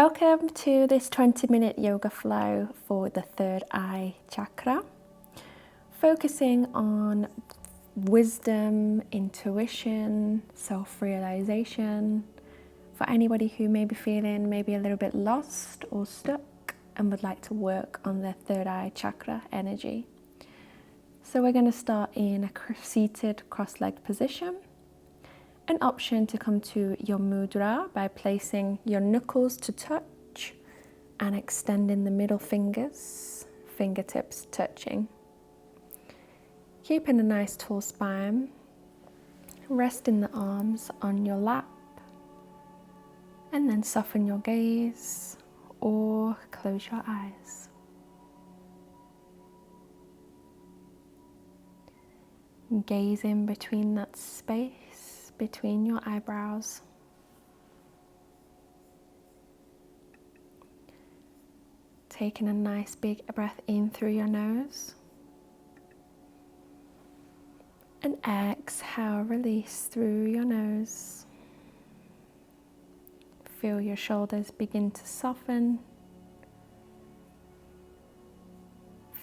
Welcome to this 20-minute yoga flow for the third eye chakra, focusing on wisdom, intuition, self-realization. For anybody who may be feeling maybe a little bit lost or stuck and would like to work on their third eye chakra energy. So we're going to start in a seated cross-legged position. An option to come to your mudra by placing your knuckles to touch and extending the middle fingers, fingertips touching. Keeping a nice tall spine, resting the arms on your lap, and then soften your gaze or close your eyes. Gazing between that space between your eyebrows. Taking a nice big breath in through your nose. And exhale, release through your nose. Feel your shoulders begin to soften.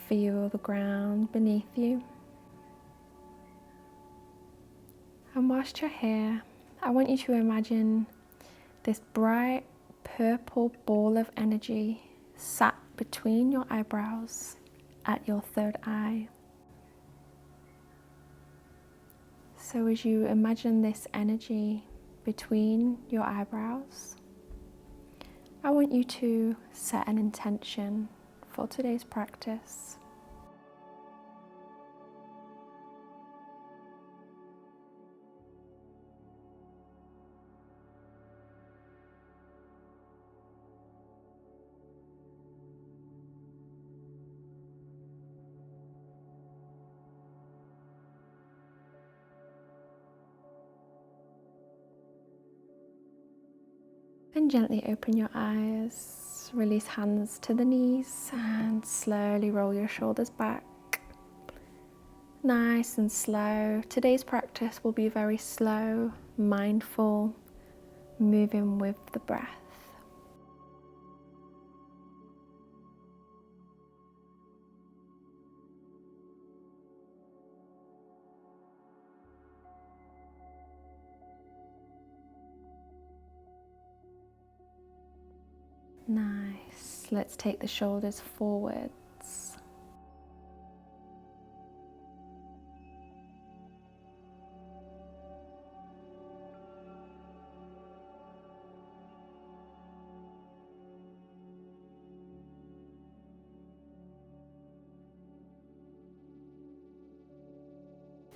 Feel the ground beneath you. And whilst you're here, I want you to imagine this bright purple ball of energy sat between your eyebrows at your third eye. So as you imagine this energy between your eyebrows, I want you to set an intention for today's practice. And gently open your eyes, release hands to the knees and slowly roll your shoulders back. Nice and slow. Today's practice will be very slow, mindful, moving with the breath. Nice. Let's take the shoulders forwards.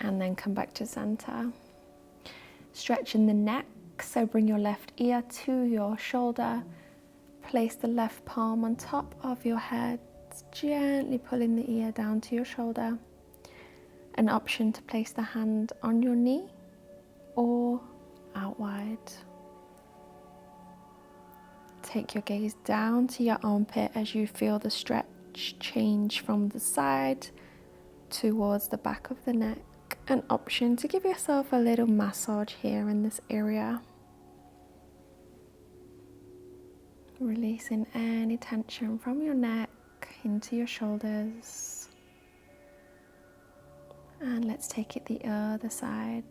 And then come back to center. Stretching the neck, so bring your left ear to your shoulder. Place the left palm on top of your head, gently pulling the ear down to your shoulder. An option to place the hand on your knee or out wide. Take your gaze down to your armpit as you feel the stretch change from the side towards the back of the neck. An option to give yourself a little massage here in this area. Releasing any tension from your neck into your shoulders. And let's take it the other side,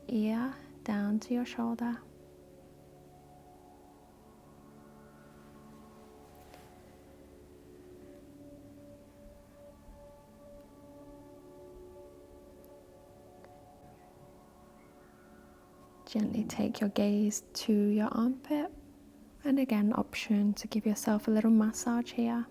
ear down to your shoulder. Gently take your gaze to your armpit. And again, option to give yourself a little massage here.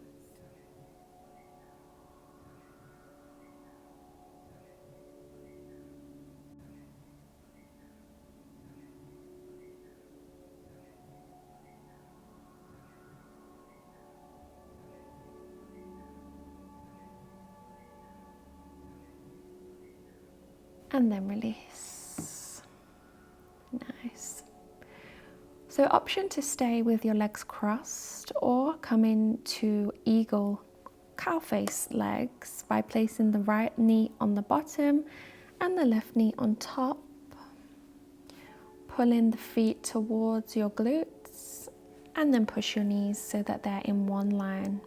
And then release. Nice. So option to stay with your legs crossed or come into eagle cow face legs by placing the right knee on the bottom and the left knee on top. Pulling the feet towards your glutes And then push your knees so that they're in one line.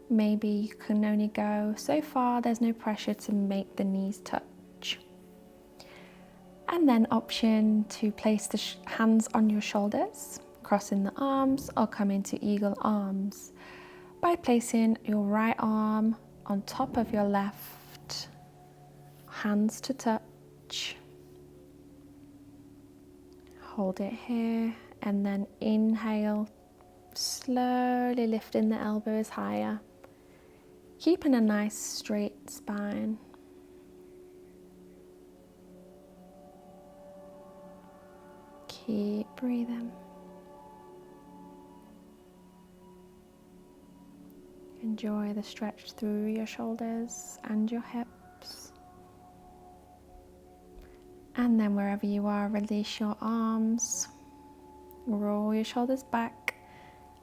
Maybe you can only go so far, there's no pressure to make the knees touch. And then option to place the hands on your shoulders, crossing the arms, or come into eagle arms by placing your right arm on top of your left, hands to touch. Hold it here and then inhale, slowly lifting the elbows higher, keeping a nice straight spine. Keep breathing. Enjoy the stretch through your shoulders and your hips. And then wherever you are, release your arms, roll your shoulders back,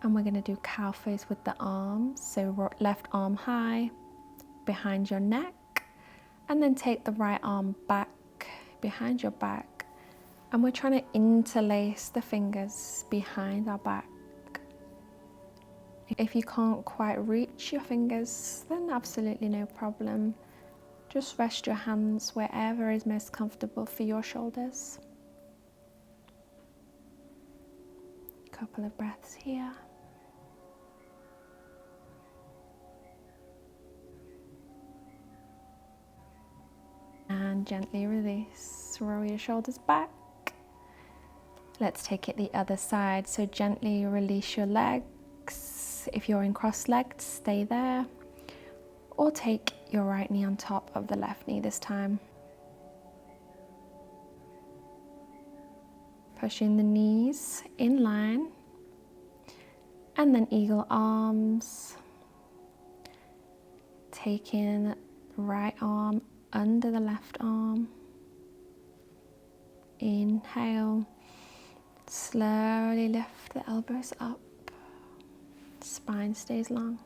and we're going to do cow face with the arms. So left arm high behind your neck, and then take the right arm back behind your back, and we're trying to interlace the fingers behind our back. If you can't quite reach your fingers, then absolutely no problem. Just rest your hands wherever is most comfortable for your shoulders. Couple of breaths here. And gently release. Roll your shoulders back. Let's take it the other side. So gently release your legs. If you're in cross-legged, stay there. Or take your right knee on top of the left knee this time. Pushing the knees in line. And then eagle arms. Taking the right arm under the left arm. Inhale. Slowly lift the elbows up. Spine stays long.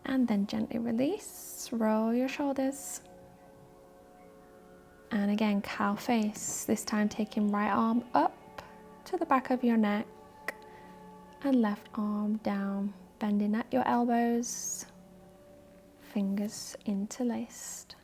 And then gently release, roll your shoulders. And again, cow face, this time taking right arm up to the back of your neck and left arm down, bending at your elbows, fingers interlaced.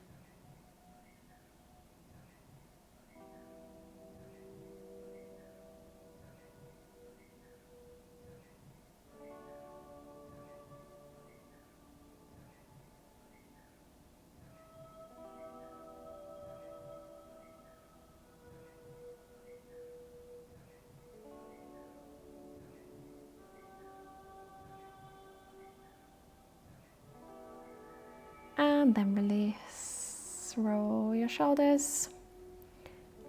And then release, roll your shoulders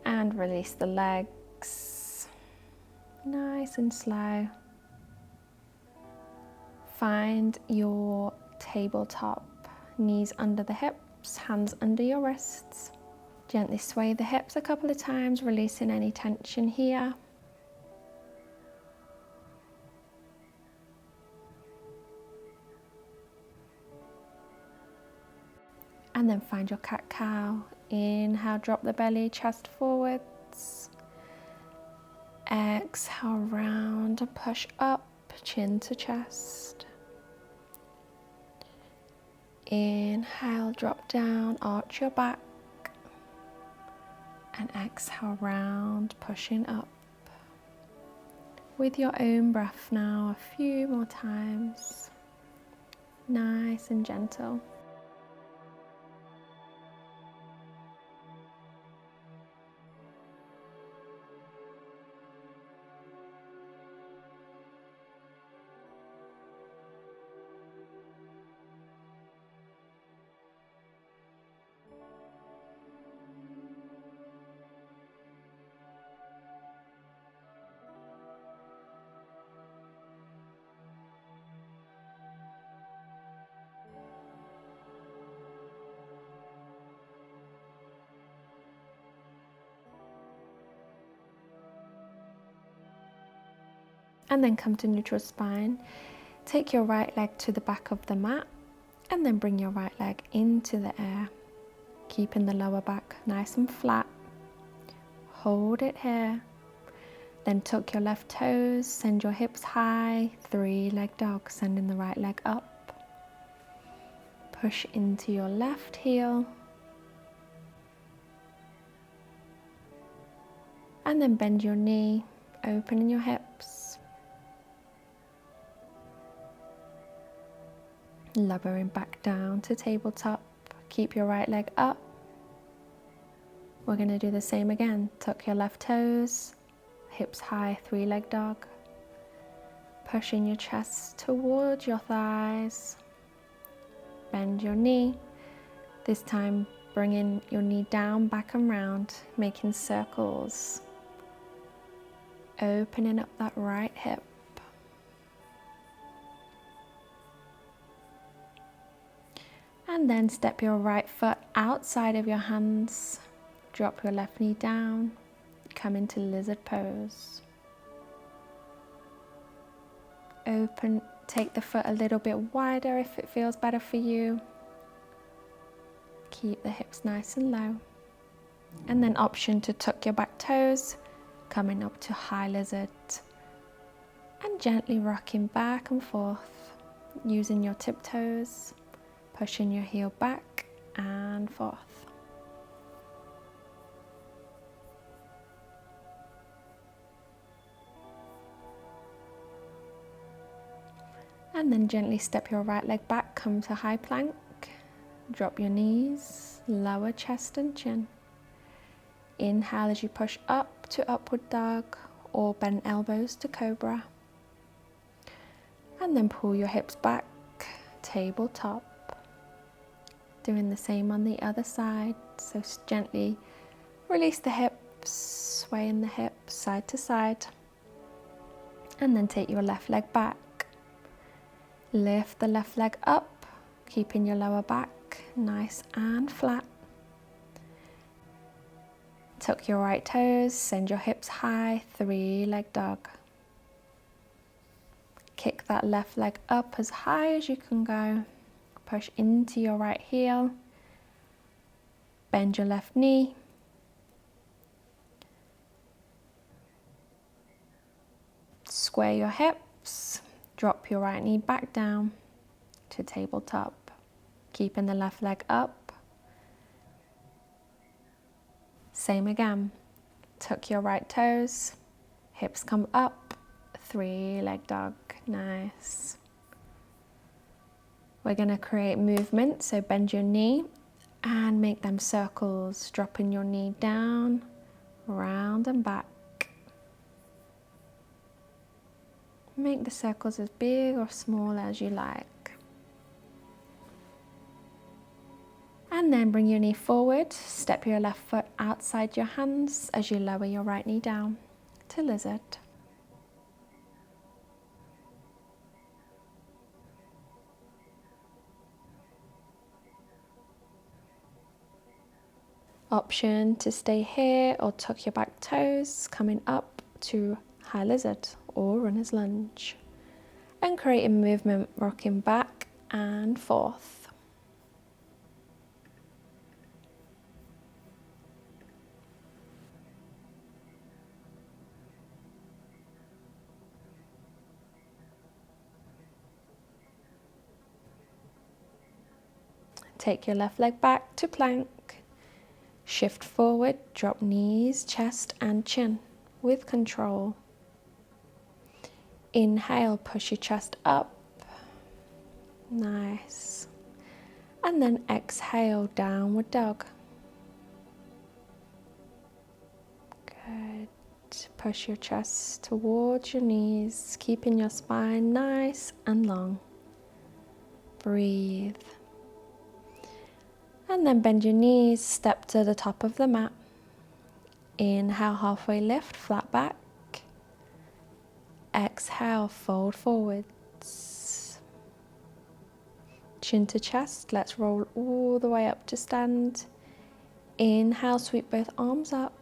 and release the legs. Nice and slow. Find your tabletop, knees under the hips, hands under your wrists. Gently sway the hips a couple of times, releasing any tension here. And then find your cat-cow. Inhale, drop the belly, chest forwards. Exhale, round and push up, chin to chest. Inhale, drop down, arch your back. And exhale, round, pushing up. With your own breath now, a few more times. Nice and gentle. And then come to neutral spine. Take your right leg to the back of the mat and then bring your right leg into the air, keeping the lower back nice and flat. Hold it here. Then tuck your left toes, send your hips high, 3-leg dog, sending the right leg up. Push into your left heel. And then bend your knee, opening your hips. Lowering back down to tabletop. Keep your right leg up. We're going to do the same again. Tuck your left toes, hips high, 3-leg dog. Pushing your chest towards your thighs. Bend your knee. This time bringing your knee down, back and round, making circles. Opening up that right hip. And then step your right foot outside of your hands. Drop your left knee down. Come into lizard pose. Open, take the foot a little bit wider if it feels better for you. Keep the hips nice and low. And then option to tuck your back toes, coming up to high lizard. And gently rocking back and forth, using your tiptoes, pushing your heel back and forth. And then gently step your right leg back, come to high plank. Drop your knees, lower chest and chin. Inhale as you push up to upward dog or bend elbows to cobra. And then pull your hips back, tabletop. Doing the same on the other side. So gently release the hips, swaying the hips side to side. And then take your left leg back. Lift the left leg up, keeping your lower back nice and flat. Tuck your right toes, send your hips high, 3-leg dog. Kick that left leg up as high as you can go. Push into your right heel. Bend your left knee. Square your hips. Drop your right knee back down to tabletop. Keeping the left leg up. Same again. Tuck your right toes. Hips come up. 3-leg dog. Nice. We're going to create movement, so bend your knee and make them circles, dropping your knee down, round and back. Make the circles as big or small as you like. And then bring your knee forward, step your left foot outside your hands as you lower your right knee down to lizard. Option to stay here or tuck your back toes, coming up to high lizard or runner's lunge. And creating movement, rocking back and forth. Take your left leg back to plank. Shift forward, drop knees, chest and chin with control. Inhale, push your chest up. Nice. And then exhale, downward dog. Good. Push your chest towards your knees, keeping your spine nice and long. Breathe. And then bend your knees, step to the top of the mat. Inhale, halfway lift, flat back. Exhale, fold forwards. Chin to chest, let's roll all the way up to stand. Inhale, sweep both arms up.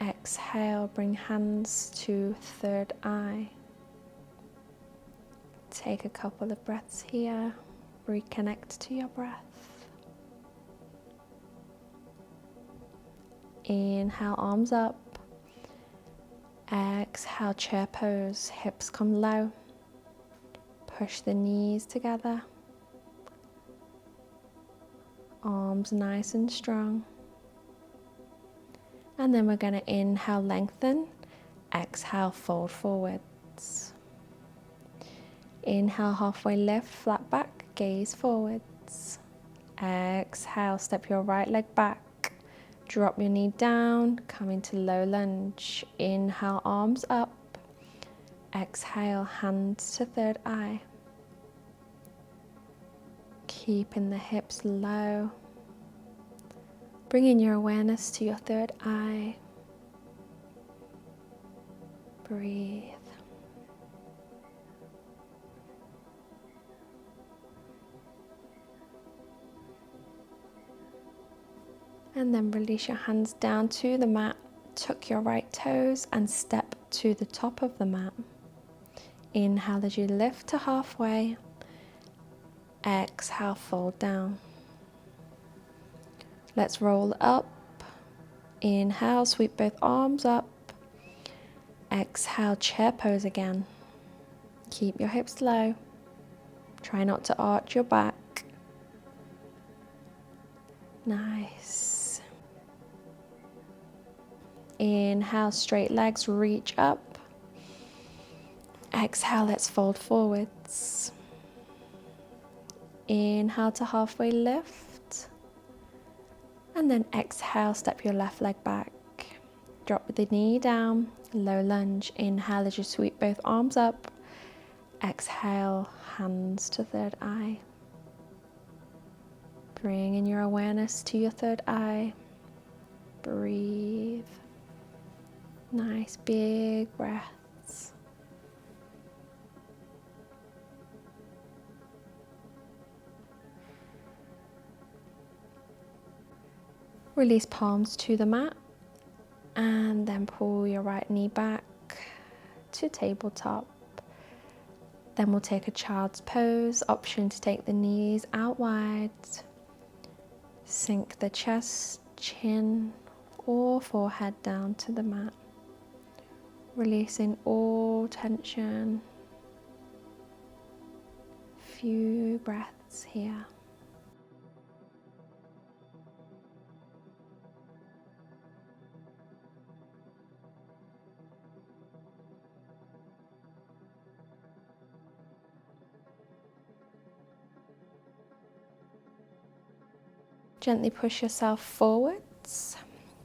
Exhale, bring hands to third eye. Take a couple of breaths here. Reconnect to your breath. Inhale, arms up. Exhale, chair pose. Hips come low. Push the knees together. Arms nice and strong. And then we're going to inhale, lengthen. Exhale, fold forwards. Inhale, halfway lift, flat back, gaze forwards. Exhale, step your right leg back. Drop your knee down, come into low lunge. Inhale, arms up. Exhale, hands to third eye. Keeping the hips low. Bringing your awareness to your third eye. Breathe. And then release your hands down to the mat. Tuck your right toes and step to the top of the mat. Inhale as you lift to halfway. Exhale, fold down. Let's roll up. Inhale, sweep both arms up. Exhale, chair pose again. Keep your hips low. Try not to arch your back. Nice. Inhale, straight legs, reach up. Exhale, let's fold forwards. Inhale to halfway lift. And then exhale, step your left leg back. Drop the knee down, low lunge. Inhale as you sweep both arms up. Exhale, hands to third eye. Bring in your awareness to your third eye. Breathe. Nice big breaths. Release palms to the mat and then pull your right knee back to tabletop. Then we'll take a child's pose, option to take the knees out wide. Sink the chest, chin or forehead down to the mat. Releasing all tension. Few breaths here. Gently push yourself forwards,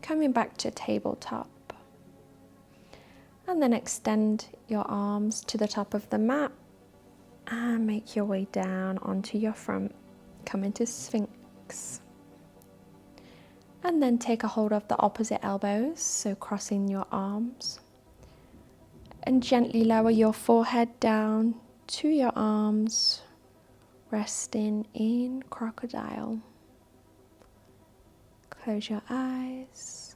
coming back to tabletop. And then extend your arms to the top of the mat and make your way down onto your front. Come into Sphinx. And then take a hold of the opposite elbows, so crossing your arms. And gently lower your forehead down to your arms, resting in crocodile. Close your eyes.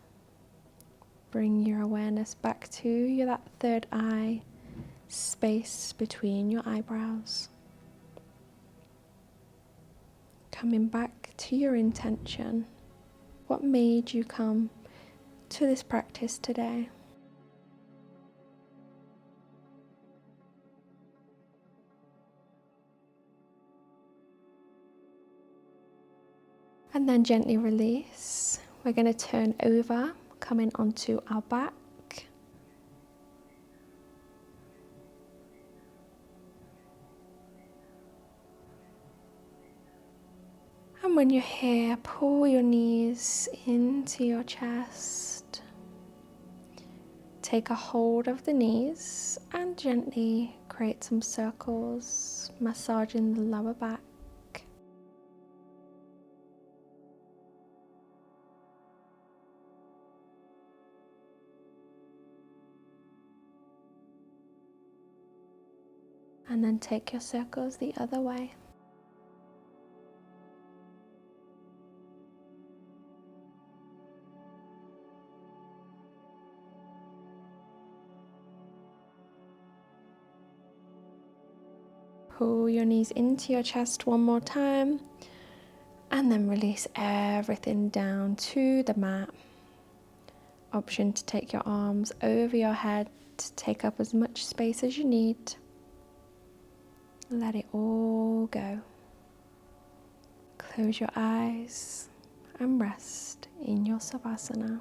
Bring your awareness back to that third eye, space between your eyebrows. Coming back to your intention. What made you come to this practice today? And then gently release. We're going to turn over, coming onto our back. And when you're here, pull your knees into your chest. Take a hold of the knees and gently create some circles, massaging the lower back. And then take your circles the other way. Pull your knees into your chest one more time, and then release everything down to the mat. Option to take your arms over your head to take up as much space as you need. Let it all go. Close your eyes and rest in your Savasana.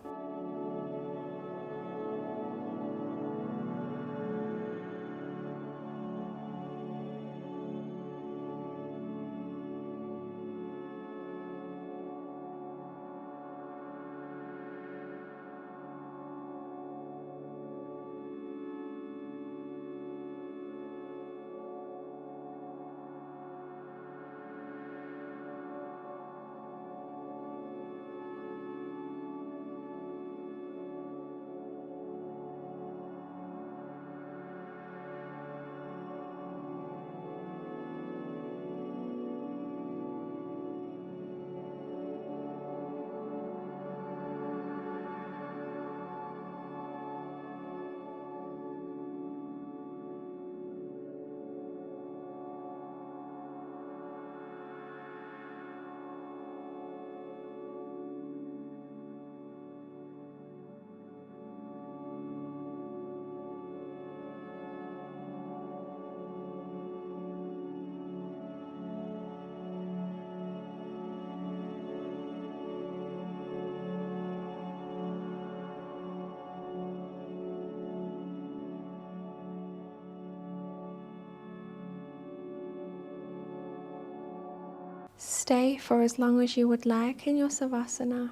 Stay for as long as you would like in your Savasana.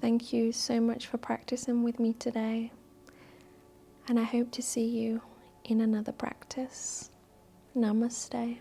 Thank you so much for practicing with me today, and I hope to see you in another practice. Namaste.